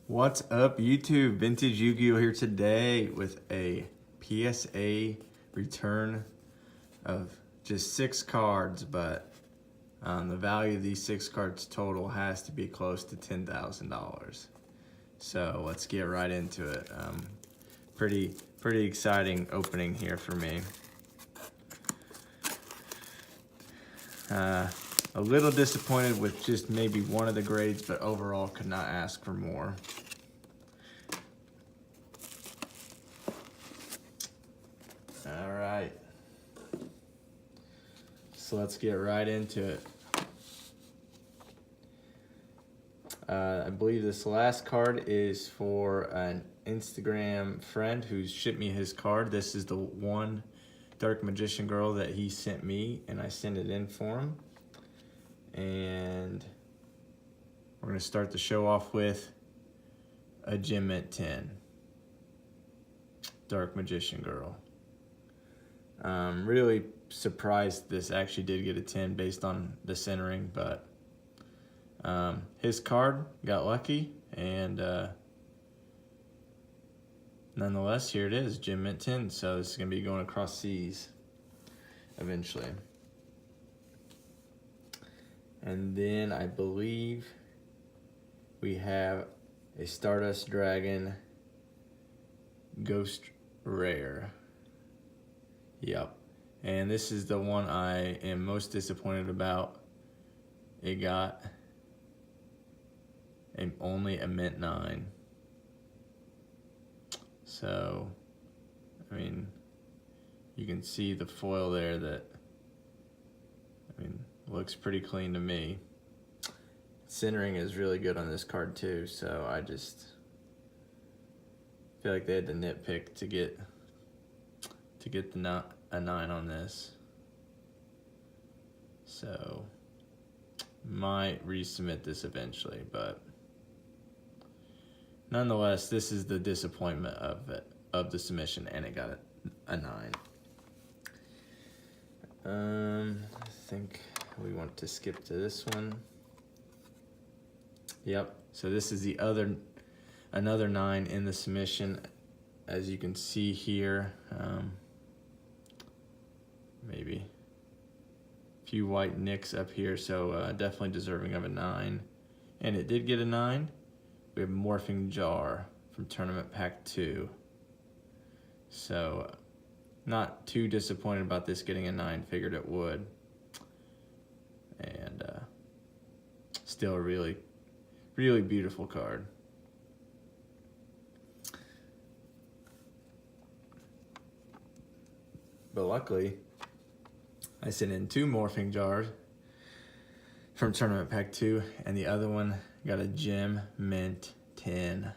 What's up, YouTube? Vintage Yugioh here today with a PSA return of just 6 cards, but the value of these 6 cards total has to be close to $10,000. So let's get right into it. Pretty exciting opening here for me. A little disappointed with just maybe one of the grades, but overall could not ask for more. All right, so let's get right into it. I believe this last card is for an Instagram friend who's shipped me his card. This is the one Dark Magician Girl that he sent me, and I sent it in for him. And we're gonna start the show off with a Gem Mint 10. Dark Magician Girl. Really surprised this actually did get a 10 based on the centering, but his card got lucky, and nonetheless, here it is, Gem Mint 10. So this is gonna be going across seas eventually. And then I believe we have a Stardust Dragon Ghost Rare. Yep. And this is the one I am most disappointed about. It got only a mint 9. So, I mean, you can see the foil there that, looks pretty clean to me. Centering is really good on this card too, so I just feel like they had to nitpick to get a 9 on this. So might resubmit this eventually, but nonetheless, this is the disappointment of the submission, and it got a 9. I think we want to skip to this one. Yep, so this is the another 9 in the submission. As you can see here, maybe a few white nicks up here, so definitely deserving of a 9. And it did get a 9. We have Morphing Jar from Tournament Pack 2. So not too disappointed about this getting a 9, figured it would. And still a really beautiful card. But luckily, I sent in 2 Morphing Jars from Tournament Pack 2, and the other one got a Gem Mint 10.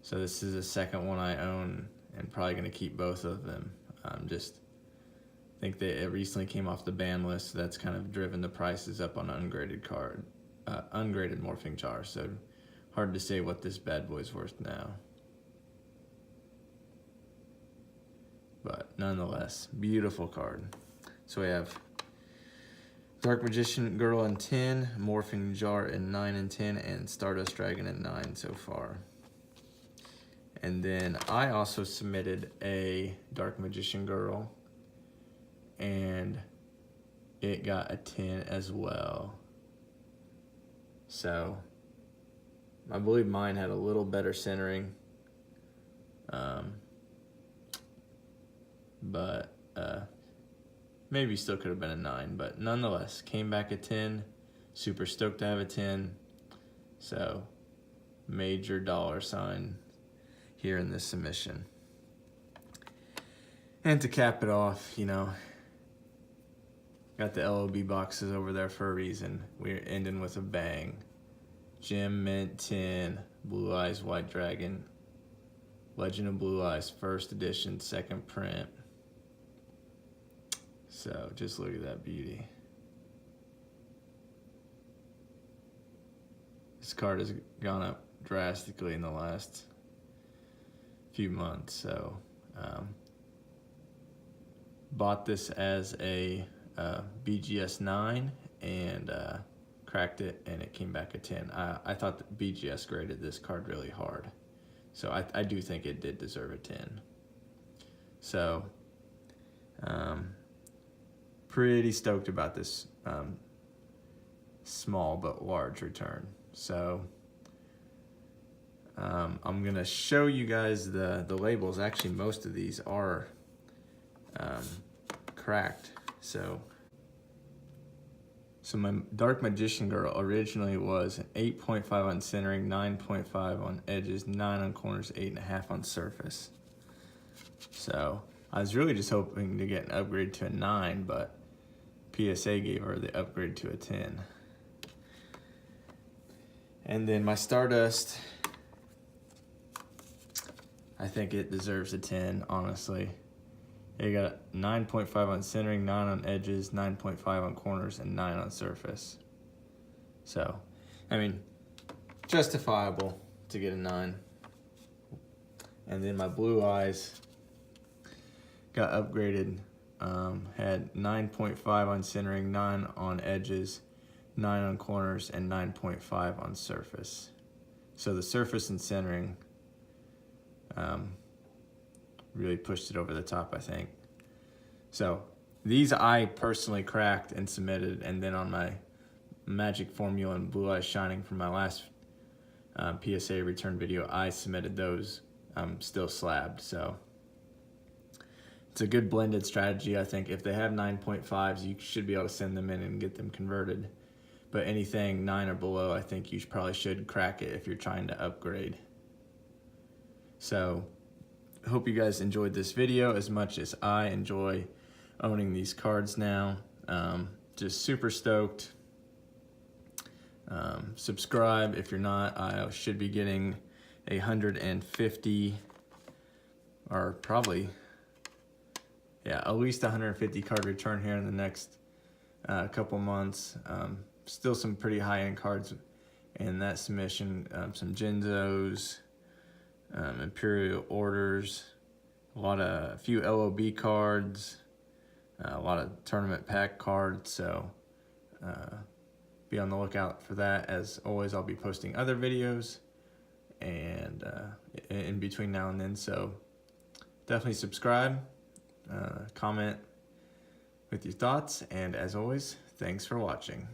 So this is the second one I own, and probably gonna keep both of them. Just think that it recently came off the ban list, so that's kind of driven the prices up on ungraded Morphing Jars. So hard to say what this bad boy's worth now. But nonetheless, beautiful card. So we have Dark Magician Girl in 10, Morphing Jar in 9 and 10, and Stardust Dragon in 9 so far. And then I also submitted a Dark Magician Girl, and it got a 10 as well. So I believe mine had a little better centering, but maybe still could have been a 9, but nonetheless came back a 10. Super stoked to have a 10. So major $ here in this submission. And to cap it off, got the LOB boxes over there for a reason. We're ending with a bang. Gem Mint 10, Blue Eyes White Dragon, Legend of Blue Eyes, first edition, second print. So just look at that beauty. This card has gone up drastically in the last few months, so bought this as a BGS 9 and cracked it and it came back a 10. I thought that BGS graded this card really hard. So I do think it did deserve a 10. So, pretty stoked about this small but large return. So, I'm gonna show you guys the labels. Actually, most of these are cracked. So my Dark Magician Girl originally was an 8.5 on centering, 9.5 on edges, 9 on corners, 8.5 on surface. So I was really just hoping to get an upgrade to a 9, but PSA gave her the upgrade to a 10. And then my Stardust, I think it deserves a 10, honestly. It got 9.5 on centering, 9 on edges, 9.5 on corners, and 9 on surface. So, I mean, justifiable to get a 9. And then my Blue Eyes got upgraded. Had 9.5 on centering, 9 on edges, 9 on corners, and 9.5 on surface. So the surface and centering really pushed it over the top, I think. So these I personally cracked and submitted, and then on my Magic Formula and Blue Eyes Shining from my last PSA return video, I submitted those still slabbed. So it's a good blended strategy. I think if they have 9.5s, you should be able to send them in and get them converted. But anything 9 or below, I think you probably should crack it if you're trying to upgrade. So I hope you guys enjoyed this video as much as I enjoy owning these cards now. Just super stoked. Subscribe if you're not. I should be getting 150, or probably, yeah, at least 150 card return here in the next couple months. Still some pretty high-end cards in that submission. Some Jinzos, Imperial Orders, a few LOB cards, a lot of tournament pack cards. So be on the lookout for that. As always, I'll be posting other videos and in between now and then. So definitely subscribe, comment with your thoughts, and as always, thanks for watching.